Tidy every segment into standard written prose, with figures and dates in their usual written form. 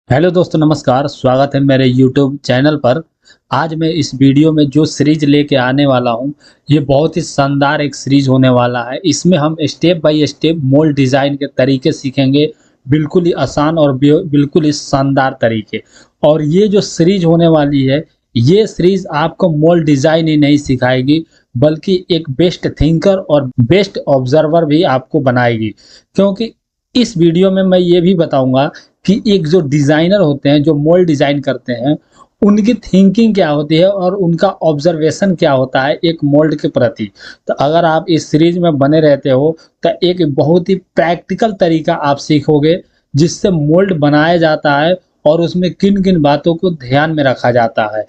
Hello दोस्तों, नमस्कार। स्वागत है मेरे यूट्यूब चैनल पर। आज मैं इस वीडियो में जो सीरीज लेके आने वाला हूँ, ये बहुत ही शानदार एक सीरीज होने वाला है। इसमें हम step by step mould design के तरीके सीखेंगे, बिल्कुल ही आसान और बिल्कुल ही शानदार तरीके। और ये जो सीरीज होने वाली है, ये सीरीज आपको मोल्ड डिज़ाइन ही नहीं सिखाएगी, बल्कि एक बेस्ट थिंकर और बेस्ट ऑब्जर्वर भी आपको बनाएगी। क्योंकि इस वीडियो में मैं ये भी बताऊंगा कि एक जो डिज़ाइनर होते हैं, जो मोल्ड डिज़ाइन करते हैं, उनकी थिंकिंग क्या होती है और उनका ऑब्जर्वेशन क्या होता है एक मोल्ड के प्रति। तो अगर आप इस सीरीज में बने रहते हो तो एक बहुत ही प्रैक्टिकल तरीका आप सीखोगे, जिससे मोल्ड बनाया जाता है और उसमें किन किन बातों को ध्यान में रखा जाता है।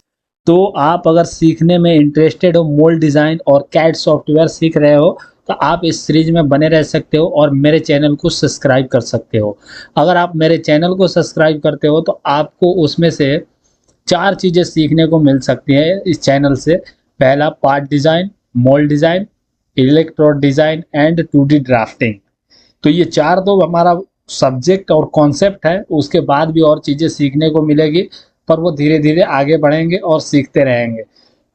तो आप अगर सीखने में इंटरेस्टेड हो, मोल्ड डिज़ाइन और कैड सॉफ्टवेयर सीख रहे हो, तो आप इस सीरीज में बने रह सकते हो और मेरे चैनल को सब्सक्राइब कर सकते हो। अगर आप मेरे चैनल को सब्सक्राइब करते हो तो आपको उसमें से 4 चीज़ें सीखने को मिल सकती हैं इस चैनल से। पहला part design, mould design, electrode design and 2D drafting. तो ये 4 तो हमारा सब्जेक्ट और कॉन्सेप्ट है। उसके बाद भी और चीज़ें सीखने को मिलेगी, पर वो धीरे-धीरे आगे बढ़ेंगे और सीखते रहेंगे।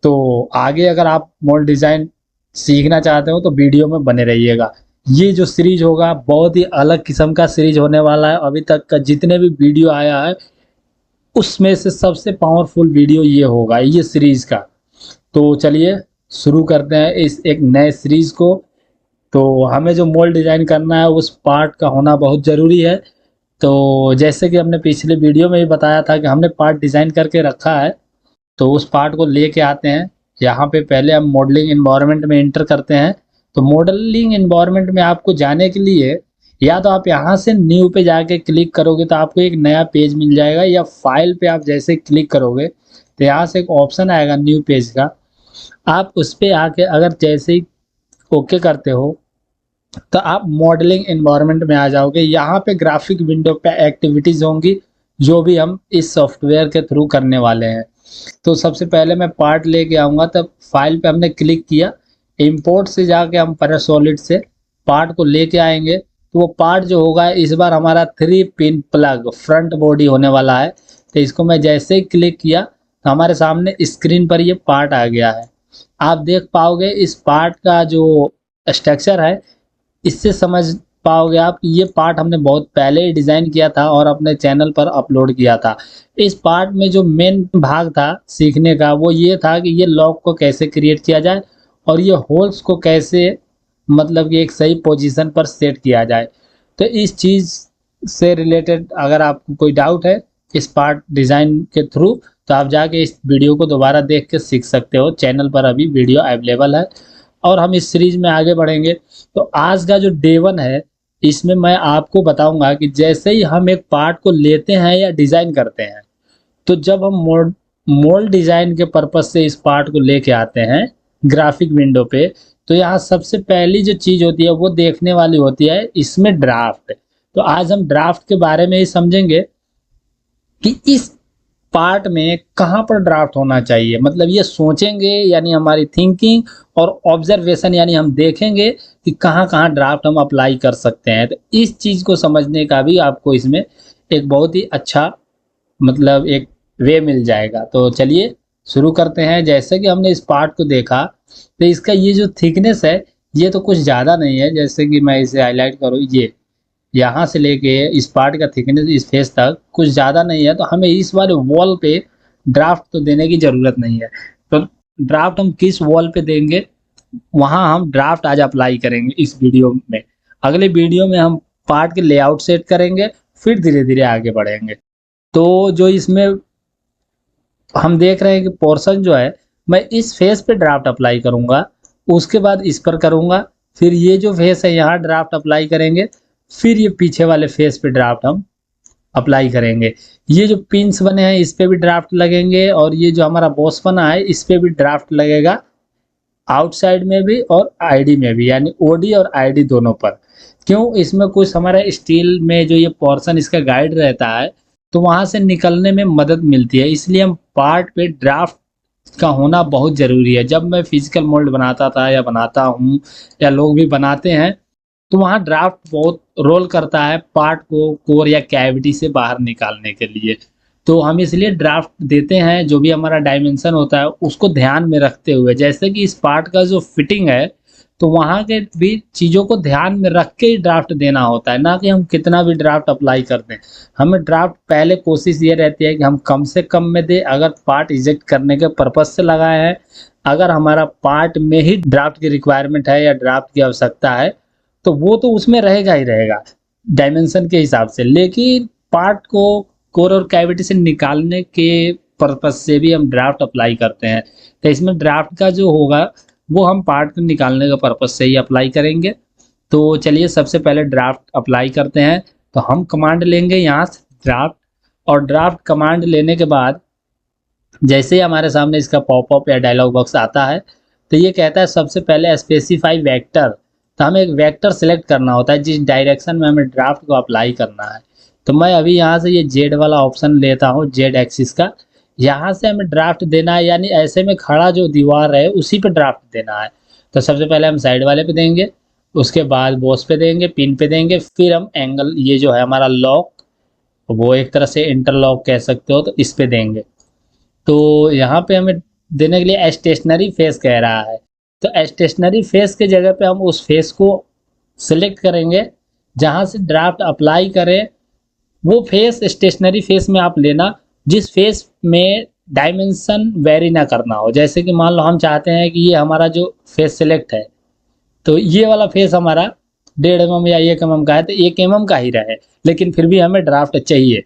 तो आगे अगर आप मोल्ड डिज़ाइन सीखना चाहते हो तो वीडियो में बने रहिएगा। ये जो सीरीज होगा बहुत ही अलग किस्म का सीरीज होने वाला है। अभी तक का जितने भी वीडियो आया है, उसमें से सबसे पावरफुल वीडियो ये होगा, ये सीरीज का। तो चलिए शुरू करते हैं इस एक नए सीरीज को। तो हमें जो मोल्ड डिज़ाइन करना है उस पार्ट का होना बहुत ज़रूरी है। तो जैसे कि हमने पिछले वीडियो में भी बताया था कि हमने पार्ट डिज़ाइन करके रखा है, तो उस पार्ट को लेके आते हैं। यहाँ पे पहले हम मॉडलिंग इन्वायरमेंट में एंटर करते हैं। तो मॉडलिंग इन्वायरमेंट में आपको जाने के लिए या तो आप यहाँ से न्यू पे जाके क्लिक करोगे तो आपको एक नया पेज मिल जाएगा, या फाइल पे आप जैसे क्लिक करोगे तो यहाँ से एक ऑप्शन आएगा न्यू पेज का। आप उस पे आके अगर जैसे ही ओके करते हो तो आप मॉडलिंग इन्वायरमेंट में आ जाओगे। यहाँ पे ग्राफिक विंडो पे एक्टिविटीज होंगी, जो भी हम इस सॉफ्टवेयर के थ्रू करने वाले हैं। तो सबसे पहले मैं पार्ट लेके आऊँगा, तब फाइल पे हमने क्लिक किया, इंपोर्ट से जाके हम पैरासोलिड से पार्ट को लेके आएंगे। तो वो पार्ट जो होगा इस बार हमारा 3 पिन प्लग फ्रंट बॉडी होने वाला है। तो इसको मैं जैसे ही क्लिक किया तो हमारे सामने स्क्रीन पर ये पार्ट आ गया है। आप देख पाओगे इस पार्ट का जो स्ट्रक्चर है, इससे समझ पाओगे आप कि ये पार्ट हमने बहुत पहले ही डिज़ाइन किया था और अपने चैनल पर अपलोड किया था। इस पार्ट में जो मेन भाग था सीखने का, वो ये था कि ये लॉक को कैसे क्रिएट किया जाए और ये होल्स को कैसे, मतलब कि एक सही पोजीशन पर सेट किया जाए। तो इस चीज़ से रिलेटेड अगर आपको कोई डाउट है इस पार्ट डिज़ाइन के थ्रू, तो आप जाके इस वीडियो को दोबारा देख के सीख सकते हो। चैनल पर अभी वीडियो अवेलेबल है और हम इस सीरीज में आगे बढ़ेंगे। तो आज का जो डे 1 है, इसमें मैं आपको बताऊंगा कि जैसे ही हम एक पार्ट को लेते हैं या डिज़ाइन करते हैं, तो जब हम मोल्ड डिज़ाइन के पर्पज से इस पार्ट को लेके आते हैं ग्राफिक विंडो पे, तो यहाँ सबसे पहली जो चीज़ होती है वो देखने वाली होती है इसमें ड्राफ्ट। तो आज हम ड्राफ्ट के बारे में ही समझेंगे कि इस पार्ट में कहाँ पर ड्राफ्ट होना चाहिए। मतलब ये सोचेंगे यानी हमारी थिंकिंग, और ऑब्जर्वेशन यानी हम देखेंगे कि कहाँ कहाँ ड्राफ्ट हम अप्लाई कर सकते हैं। तो इस चीज़ को समझने का भी आपको इसमें एक बहुत ही अच्छा, मतलब एक वे मिल जाएगा। तो चलिए शुरू करते हैं। जैसे कि हमने इस पार्ट को देखा, तो इसका ये जो थिकनेस है ये तो कुछ ज़्यादा नहीं है। जैसे कि मैं इसे हाईलाइट करूँ, ये यहाँ से लेके इस पार्ट का थिकनेस इस फेस तक कुछ ज़्यादा नहीं है। तो हमें इस वाले वॉल पे ड्राफ्ट तो देने की ज़रूरत नहीं है। तो ड्राफ्ट हम किस वॉल पे देंगे, वहाँ हम ड्राफ्ट आज अप्लाई करेंगे इस वीडियो में। अगले वीडियो में हम पार्ट के लेआउट सेट करेंगे, फिर धीरे धीरे आगे बढ़ेंगे। तो जो इसमें हम देख रहे हैं कि पोर्शन जो है, मैं इस फेस पे ड्राफ्ट अप्लाई करूँगा, उसके बाद इस पर करूँगा, फिर ये जो फेस है यहाँ ड्राफ्ट अप्लाई करेंगे, फिर ये पीछे वाले फेस पे ड्राफ्ट हम अप्लाई करेंगे। ये जो पिंस बने हैं इस पे भी ड्राफ्ट लगेंगे, और ये जो हमारा बॉस बना है इस पे भी ड्राफ्ट लगेगा, आउटसाइड में भी और आईडी में भी, यानी ओडी और आईडी दोनों पर। क्यों, इसमें कुछ हमारा स्टील में जो ये पोर्शन इसका गाइड रहता है, तो वहाँ से निकलने में मदद मिलती है। इसलिए हम पार्ट पे ड्राफ्ट का होना बहुत ज़रूरी है। जब मैं फिजिकल मोल्ड बनाता था या बनाता हूँ, या लोग भी बनाते हैं, तो वहाँ ड्राफ्ट बहुत रोल करता है पार्ट को कोर या कैविटी से बाहर निकालने के लिए। तो हम इसलिए ड्राफ्ट देते हैं, जो भी हमारा डायमेंशन होता है उसको ध्यान में रखते हुए, जैसे कि इस पार्ट का जो फिटिंग है तो वहाँ के भी चीज़ों को ध्यान में रख के ही ड्राफ्ट देना होता है, ना कि हम कितना भी ड्राफ्ट अप्लाई कर दें। हमें ड्राफ्ट पहले कोशिश ये रहती है कि हम कम से कम में दें, अगर पार्ट इजेक्ट करने के पर्पज से लगाए हैं। अगर हमारा पार्ट में ही ड्राफ्ट की रिक्वायरमेंट है या ड्राफ्ट की आवश्यकता है तो वो तो उसमें रहेगा ही रहेगा डायमेंशन के हिसाब से, लेकिन पार्ट को कोर और कैविटी से निकालने के पर्पज से भी हम ड्राफ्ट अप्लाई करते हैं। तो इसमें ड्राफ्ट का जो होगा वो हम पार्ट को निकालने के पर्पज से ही अप्लाई करेंगे। तो चलिए सबसे पहले ड्राफ्ट अप्लाई करते हैं। तो हम कमांड लेंगे यहाँ से ड्राफ्ट, और ड्राफ्ट कमांड लेने के बाद जैसे ही हमारे सामने इसका पॉपअप या डायलॉग बॉक्स आता है तो ये कहता है सबसे पहले स्पेसिफाई वेक्टर। तो हमें एक वेक्टर सेलेक्ट करना होता है जिस डायरेक्शन में हमें ड्राफ्ट को अप्लाई करना है। तो मैं अभी यहाँ से ये जेड वाला ऑप्शन लेता हूँ, जेड एक्सिस का। यहाँ से हमें ड्राफ्ट देना है, यानी ऐसे में खड़ा जो दीवार है उसी पे ड्राफ्ट देना है। तो सबसे पहले हम साइड वाले पे देंगे, उसके बाद बॉस पे देंगे, पिन पे देंगे, फिर हम एंगल ये जो है हमारा लॉक, वो एक तरह से इंटरलॉक कह सकते हो, तो इस पे देंगे। तो यहाँ पे हमें देने के लिए स्टेशनरी फेस कह रहा है। तो स्टेशनरी फेस के जगह पे हम उस फेस को सिलेक्ट करेंगे जहाँ से ड्राफ्ट अप्लाई करें। वो फेस स्टेशनरी फेस में आप लेना जिस फेस में डायमेंशन वेरी ना करना हो। जैसे कि मान लो हम चाहते हैं कि ये हमारा जो फेस सिलेक्ट है तो ये वाला फेस हमारा 1.5 mm या 1 mm का है, तो 1 mm का ही रहे, लेकिन फिर भी हमें ड्राफ्ट चाहिए।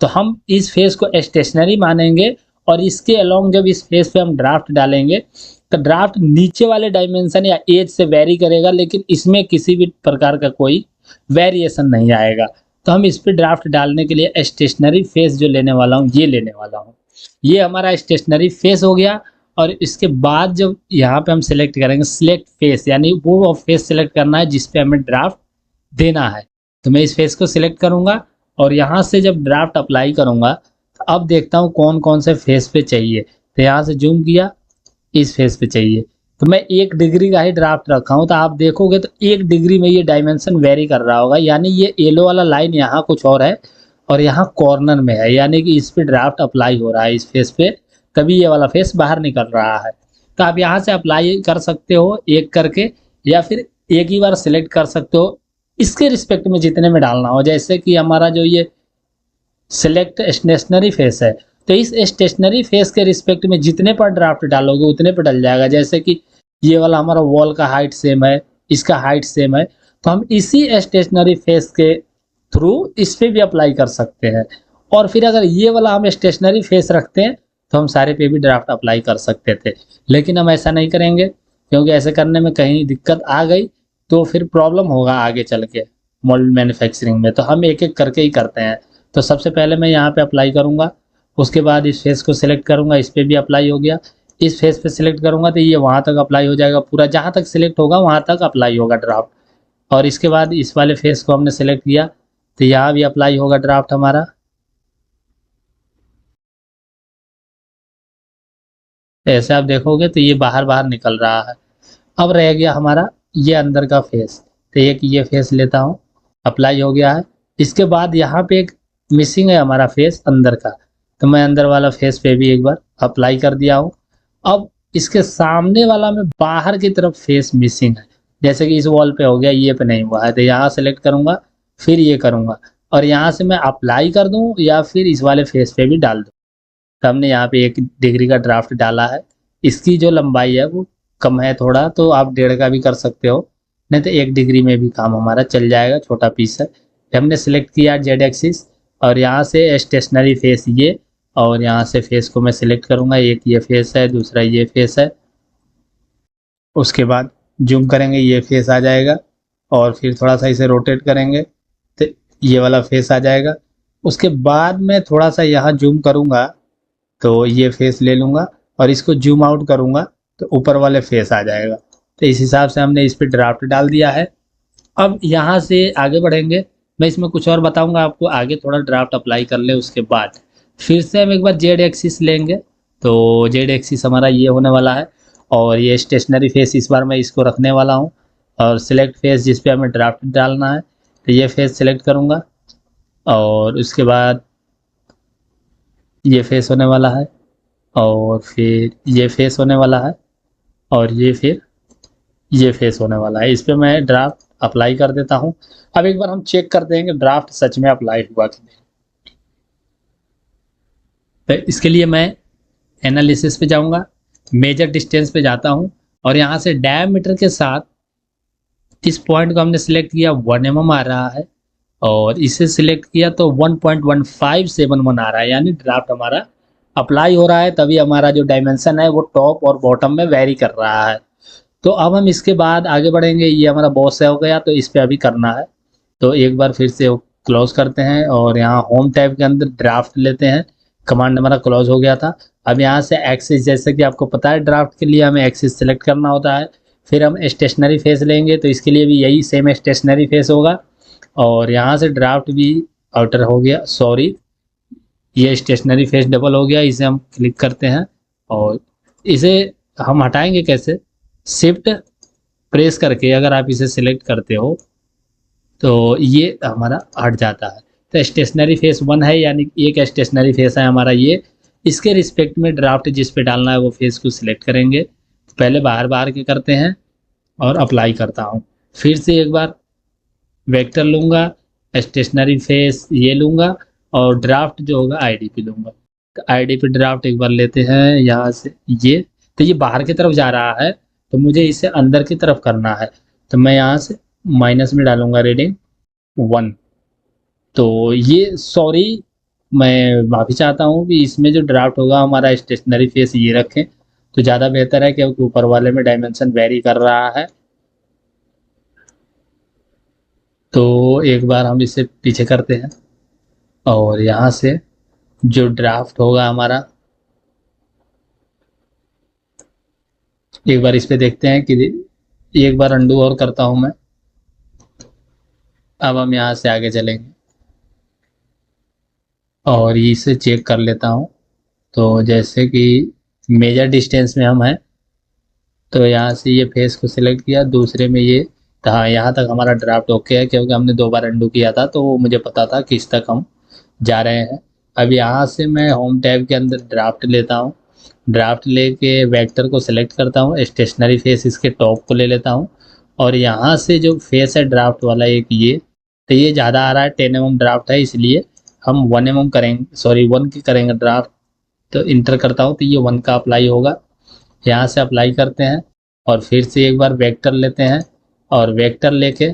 तो हम इस फेस को स्टेशनरी मानेंगे और इसके अलोंग जब इस फेस पे हम ड्राफ्ट डालेंगे तो ड्राफ्ट नीचे वाले डायमेंशन या एज से वेरी करेगा, लेकिन इसमें किसी भी प्रकार का कोई वेरिएशन नहीं आएगा। तो हम इस पे ड्राफ्ट डालने के लिए स्टेशनरी फेस जो लेने वाला हूँ ये लेने वाला हूँ। ये हमारा स्टेशनरी फेस हो गया। और इसके बाद जब यहाँ पे हम सिलेक्ट करेंगे सिलेक्ट फेस, यानी वो फेस सिलेक्ट करना है जिस पे हमें ड्राफ्ट देना है। तो मैं इस फेस को सिलेक्ट करूँगा और यहाँ से जब ड्राफ्ट अप्लाई करूँगा तो अब देखता हूँ कौन कौन से फेस पे चाहिए। तो यहाँ से जूम किया, इस फेस पे चाहिए। तो मैं 1 डिग्री का ही ड्राफ्ट रखा हूँ, तो आप देखोगे तो 1 डिग्री में ये डायमेंशन वेरी कर रहा होगा, यानी ये येलो वाला लाइन यहाँ कुछ और है और यहाँ कॉर्नर में है, यानी कि इस पे ड्राफ्ट अप्लाई हो रहा है इस फेस पे, तभी ये वाला फेस बाहर निकल रहा है। तो आप यहाँ से अप्लाई कर सकते हो एक करके, या फिर एक ही बार सिलेक्ट कर सकते हो इसके रिस्पेक्ट में जितने में डालना हो। जैसे कि हमारा जो ये सिलेक्ट स्टेशनरी फेस है तो इस स्टेशनरी फेस के रिस्पेक्ट में जितने पर ड्राफ्ट डालोगे उतने पर डल जाएगा। जैसे कि ये वाला हमारा वॉल का हाइट सेम है, इसका हाइट सेम है, तो हम इसी स्टेशनरी फेस के थ्रू इस पे भी अप्लाई कर सकते हैं। और फिर अगर ये वाला हम स्टेशनरी फेस रखते हैं तो हम सारे पे भी ड्राफ्ट अप्लाई कर सकते थे, लेकिन हम ऐसा नहीं करेंगे क्योंकि ऐसे करने में कहीं दिक्कत आ गई तो फिर प्रॉब्लम होगा आगे चल के मोल्ड मैन्युफैक्चरिंग में। तो हम एक एक करके ही करते हैं। तो सबसे पहले मैं यहाँ पे अप्लाई करूँगा, उसके बाद इस फेस को सिलेक्ट करूँगा, इस पर भी अप्लाई हो गया। इस फेस पे सिलेक्ट करूँगा तो ये वहाँ तक अप्लाई हो जाएगा, पूरा जहाँ तक सिलेक्ट होगा वहाँ तक अप्लाई होगा ड्राफ्ट। और इसके बाद इस वाले फेस को हमने सिलेक्ट किया तो यहाँ भी अप्लाई होगा ड्राफ्ट हमारा। ऐसे आप देखोगे तो ये बाहर बाहर निकल रहा है। अब रह गया हमारा ये अंदर का फेस, तो एक ये फेस लेता हूँ, अप्लाई हो गया है। इसके बाद यहाँ पे एक मिसिंग है हमारा फेस अंदर का, तो मैं अंदर वाला फेस पे भी एक बार अप्लाई कर दिया हूँ। अब इसके सामने वाला में बाहर की तरफ फेस मिसिंग है, जैसे कि इस वॉल पे हो गया, ये पे नहीं हुआ है, तो यहाँ सेलेक्ट करूँगा, फिर ये करूँगा और यहाँ से मैं अप्लाई कर दूँ या फिर इस वाले फेस पे भी डाल दूँ। तो हमने यहाँ पे 1 डिग्री का ड्राफ्ट डाला है। इसकी जो लंबाई है वो कम है थोड़ा, तो आप 1.5 का भी कर सकते हो, नहीं तो 1 डिग्री में भी काम हमारा चल जाएगा, छोटा पीस है। हमने सिलेक्ट किया जेड एक्सिस और यहाँ से स्टेशनरी फेस ये, और यहाँ से फेस को मैं सिलेक्ट करूँगा, एक ये फेस है, दूसरा ये फेस है। उसके बाद जूम करेंगे, ये फेस आ जाएगा और फिर थोड़ा सा इसे रोटेट करेंगे तो ये वाला फेस आ जाएगा। उसके बाद मैं थोड़ा सा यहाँ जूम करूँगा तो ये फेस ले लूँगा और इसको जूम आउट करूँगा तो ऊपर वाले फेस आ जाएगा। तो इस हिसाब से हमने इस पर ड्राफ्ट डाल दिया है। अब यहाँ से आगे बढ़ेंगे, मैं इसमें कुछ और बताऊँगा आपको आगे, थोड़ा ड्राफ्ट अप्लाई कर ले उसके बाद फिर से हम एक बार जेड एक्सिस लेंगे। तो जेड एक्सिस हमारा ये होने वाला है और ये स्टेशनरी फेस इस बार मैं इसको रखने वाला हूँ। और सिलेक्ट फेस जिस पे हमें ड्राफ्ट डालना है, तो ये फेस सिलेक्ट करूँगा और उसके बाद ये फेस होने वाला है और फिर ये फेस होने वाला है और ये फिर ये फेस होने वाला है। इस पे मैं ड्राफ्ट अप्लाई कर देता हूँ। अब एक बार हम चेक करते हैं कि ड्राफ्ट सच में अप्लाई हुआ कि नहीं। तो इसके लिए मैं एनालिसिस पे जाऊंगा, मेजर डिस्टेंस पे जाता हूँ और यहाँ से डायमीटर के साथ इस पॉइंट को हमने सिलेक्ट किया 1 mm आ रहा है और इसे सिलेक्ट किया तो 1.1571 आ रहा है, यानी ड्राफ्ट हमारा अप्लाई हो रहा है। तभी हमारा जो डायमेंशन है वो टॉप और बॉटम में वेरी कर रहा है। तो अब हम इसके बाद आगे बढ़ेंगे। ये हमारा बॉस है हो गया, तो इस पे अभी करना है। तो एक बार फिर से क्लोज करते हैं और यहाँ होम टैब के अंदर ड्राफ्ट लेते हैं। कमांड हमारा क्लोज हो गया था। अब यहाँ से एक्सिस, जैसे कि आपको पता है ड्राफ्ट के लिए हमें एक्सिस सेलेक्ट करना होता है। फिर हम स्टेशनरी फेस लेंगे, तो इसके लिए भी यही सेम स्टेशनरी फेस होगा। और यहाँ से ड्राफ्ट भी आउटर हो गया, सॉरी ये स्टेशनरी फेस डबल हो गया। इसे हम क्लिक करते हैं और इसे हम हटाएंगे कैसे, शिफ्ट प्रेस करके अगर आप इसे सिलेक्ट करते हो तो ये हमारा हट जाता है। तो स्टेशनरी फेस 1 है, यानी एक स्टेशनरी फेस है हमारा ये। इसके रिस्पेक्ट में ड्राफ्ट जिस पे डालना है वो फेस को सिलेक्ट करेंगे। पहले बाहर बाहर के करते हैं और अप्लाई करता हूँ। फिर से एक बार वेक्टर लूँगा, स्टेशनरी फेस ये लूँगा और ड्राफ्ट जो होगा आईडी पे लूँगा। तो आईडी पे ड्राफ्ट एक बार लेते हैं यहाँ से ये, तो ये बाहर की तरफ जा रहा है तो मुझे इसे अंदर की तरफ करना है। तो मैं यहाँ से माइनस में डालूंगा रीडिंग 1। तो ये सॉरी, मैं माफ़ी चाहता हूँ कि इसमें जो ड्राफ्ट होगा हमारा स्टेशनरी फेस ये रखें तो ज़्यादा बेहतर है, क्योंकि ऊपर वाले में डायमेंशन वेरी कर रहा है। तो एक बार हम इसे पीछे करते हैं और यहाँ से जो ड्राफ्ट होगा हमारा, एक बार इस पे देखते हैं कि एक बार अंडू और करता हूँ मैं। अब हम यहाँ से आगे चलेंगे और इसे चेक कर लेता हूँ। तो जैसे कि मेजर डिस्टेंस में हम हैं, तो यहाँ से ये फेस को सिलेक्ट किया, दूसरे में ये, तो हाँ यहाँ तक हमारा ड्राफ्ट ओके है, क्योंकि हमने 2 बार अंडू किया था तो वो मुझे पता था किस तक हम जा रहे हैं। अब यहाँ से मैं होम टैब के अंदर ड्राफ्ट लेता हूँ। ड्राफ्ट लेके वेक्टर को सिलेक्ट करता हूँ, स्टेशनरी फेस इसके टॉप को ले लेता हूँ और यहाँ से जो फेस है ड्राफ्ट वाला एक ये, तो ये ज़्यादा आ रहा है, 10 mm ड्राफ्ट है, इसलिए हम 1 mm करेंगे, सॉरी 1 की करेंगे ड्राफ्ट। तो इंटर करता हूँ तो ये 1 का अप्लाई होगा। यहाँ से अप्लाई करते हैं और फिर से एक बार वेक्टर लेते हैं और वेक्टर लेके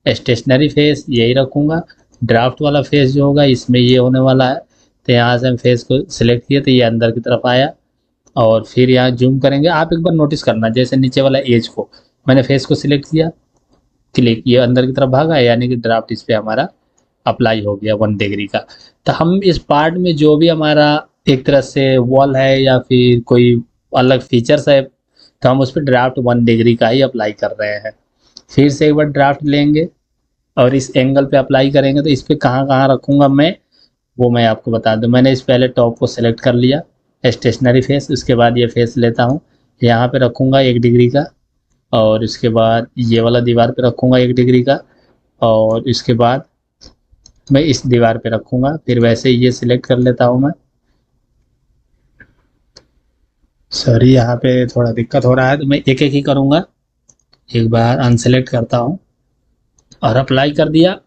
स्टेशनरी फेस यही रखूँगा। ड्राफ्ट वाला फेस जो होगा इसमें ये होने वाला है। तो यहाँ से हम फेस को सिलेक्ट किए तो ये अंदर की तरफ आया और फिर यहाँ जूम करेंगे। आप एक बार नोटिस करना, जैसे नीचे वाला एज को मैंने फेस को सिलेक्ट किया, क्लिक, ये अंदर की तरफ भागा, यानी कि ड्राफ्ट इस पे हमारा अप्लाई हो गया 1 डिग्री का। तो हम इस पार्ट में जो भी हमारा एक तरह से वॉल है या फिर कोई अलग फीचर्स है, तो हम उस पर ड्राफ्ट 1 डिग्री का ही अप्लाई कर रहे हैं। फिर से एक बार ड्राफ्ट लेंगे और इस एंगल पे अप्लाई करेंगे। तो इस पे कहाँ कहाँ रखूँगा मैं, वो मैं आपको बता दूँ। मैंने इस पहले टॉप को सिलेक्ट कर लिया, स्टेशनरी फेस, उसके बाद ये फेस लेता हूँ, यहाँ पे रखूँगा 1 डिग्री का और इसके बाद ये वाला दीवार पे रखूँगा 1 डिग्री का और इसके बाद मैं इस दीवार पे रखूँगा। फिर वैसे ही ये सिलेक्ट कर लेता हूँ मैं। सॉरी यहाँ पे थोड़ा दिक्कत हो रहा है, तो मैं एक एक ही करूँगा। एक बार अनसेलेक्ट करता हूँ और अप्लाई कर दिया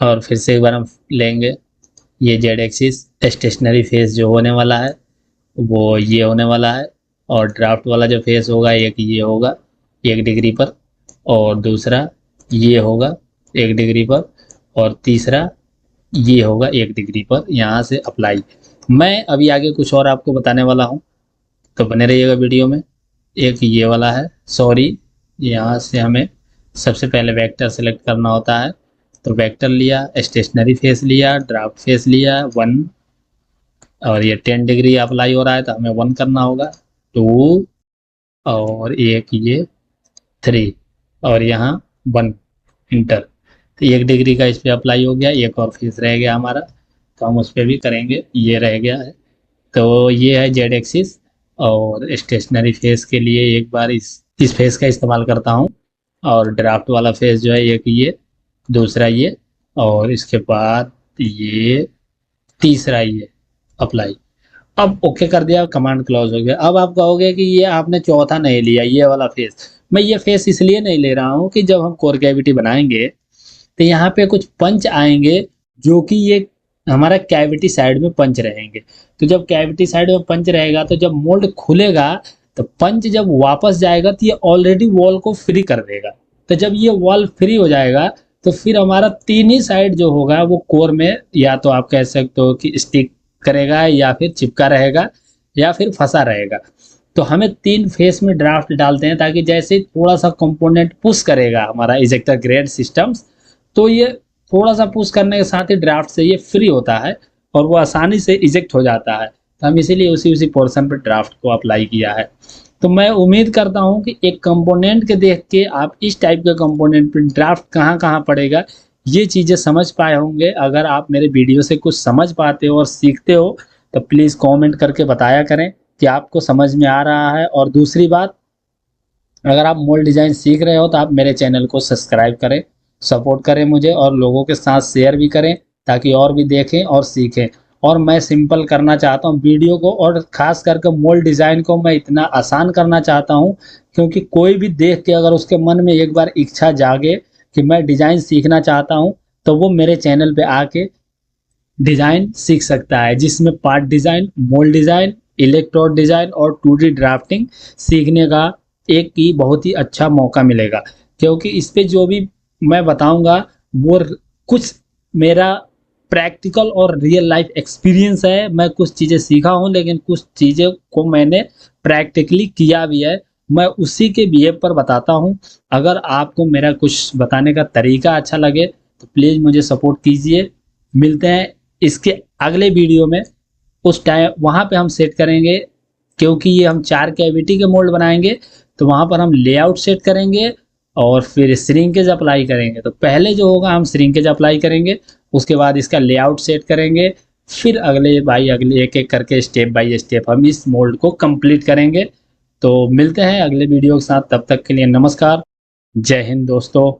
और फिर से एक बार हम लेंगे ये जेड एक्सिस, स्टेशनरी फेस जो होने वाला है वो ये होने वाला है और ड्राफ्ट वाला जो फेस होगा एक ये होगा 1 डिग्री पर और दूसरा ये होगा 1 डिग्री पर और तीसरा ये होगा 1 डिग्री पर। यहाँ से अप्लाई। मैं अभी आगे कुछ और आपको बताने वाला हूँ, तो बने रहिएगा वीडियो में। एक ये वाला है, सॉरी यहाँ से हमें सबसे पहले वेक्टर सेलेक्ट करना होता है। तो वेक्टर लिया, स्टेशनरी फेस लिया, ड्राफ्ट फेस लिया 1 और ये 10 डिग्री अप्लाई हो रहा है तो हमें 1 करना होगा, 2 और एक ये 3 और यहाँ 1, इंटर। तो 1 डिग्री का इस पर अप्लाई हो गया। एक और फेस रह गया हमारा, तो हम उस पर भी करेंगे, ये रह गया है। तो ये है जेड एक्सिस और स्टेशनरी फेस के लिए एक बार इस फेस का इस्तेमाल करता हूँ। और ड्राफ्ट वाला फेस जो है एक ये, दूसरा ये, और इसके बाद ये तीसरा ये अप्लाई। अब ओके कर दिया, कमांड क्लोज हो गया। अब आप कहोगे कि ये आपने चौथा नहीं लिया, ये वाला फेस। मैं ये फेस इसलिए नहीं ले रहा हूँ कि जब हम कोर कैविटी बनाएंगे तो यहाँ पे कुछ पंच आएंगे, जो कि ये हमारा कैविटी साइड में पंच रहेंगे। तो जब कैविटी साइड में पंच रहेगा तो जब मोल्ड खुलेगा तो पंच जब वापस जाएगा तो ये ऑलरेडी वॉल को फ्री कर देगा। तो जब ये वॉल फ्री हो जाएगा तो फिर हमारा तीन ही साइड जो होगा वो कोर में, या तो आप कह सकते हो कि स्टिक करेगा, या फिर चिपका रहेगा, या फिर फंसा रहेगा। तो हमें तीन फेस में ड्राफ्ट डालते हैं, ताकि जैसे थोड़ा सा कंपोनेंट पुश करेगा हमारा इजेक्टर ग्रेड सिस्टम्स, तो ये थोड़ा सा पुश करने के साथ ही ड्राफ्ट से ये फ्री होता है और वो आसानी से इजेक्ट हो जाता है। तो हम इसीलिए उसी उसी पोर्शन पर ड्राफ्ट को अप्लाई किया है। तो मैं उम्मीद करता हूँ कि एक कंपोनेंट के देख के आप इस टाइप के कंपोनेंट पर ड्राफ्ट कहाँ कहाँ पड़ेगा ये चीज़ें समझ पाए होंगे। अगर आप मेरे वीडियो से कुछ समझ पाते हो और सीखते हो तो प्लीज़ कमेंट करके बताया करें कि आपको समझ में आ रहा है। और दूसरी बात, अगर आप मोल्ड डिज़ाइन सीख रहे हो तो आप मेरे चैनल को सब्सक्राइब करें, सपोर्ट करें मुझे, और लोगों के साथ शेयर भी करें ताकि और भी देखें और सीखें। और मैं सिंपल करना चाहता हूँ वीडियो को, और ख़ास करके मोल्ड डिज़ाइन को मैं इतना आसान करना चाहता हूँ, क्योंकि कोई भी देख के अगर उसके मन में एक बार इच्छा जागे कि मैं डिज़ाइन सीखना चाहता हूँ, तो वो मेरे चैनल पे आके डिज़ाइन सीख सकता है, जिसमें part design, mould design, electrode design और 2D ड्राफ्टिंग सीखने का एक ही बहुत ही अच्छा मौका मिलेगा। क्योंकि इस पे जो भी मैं बताऊंगा वो कुछ मेरा प्रैक्टिकल और रियल लाइफ एक्सपीरियंस है। मैं कुछ चीज़ें सीखा हूँ, लेकिन कुछ चीज़ें को मैंने प्रैक्टिकली किया भी है, मैं उसी के बिहेव पर बताता हूँ। अगर आपको मेरा कुछ बताने का तरीका अच्छा लगे तो प्लीज़ मुझे सपोर्ट कीजिए। मिलते हैं इसके अगले वीडियो में। उस टाइम वहाँ पे हम सेट करेंगे, क्योंकि ये हम 4 कैविटी के मोल्ड बनाएंगे, तो वहाँ पर हम लेआउट सेट करेंगे और फिर श्रिंकेज अप्लाई करेंगे। तो पहले जो होगा हम श्रिंकेज अप्लाई करेंगे, उसके बाद इसका लेआउट सेट करेंगे, फिर अगले एक एक करके स्टेप बाय स्टेप हम इस मोल्ड को कंप्लीट करेंगे। तो मिलते हैं अगले वीडियो के साथ, तब तक के लिए नमस्कार, जय हिंद दोस्तों।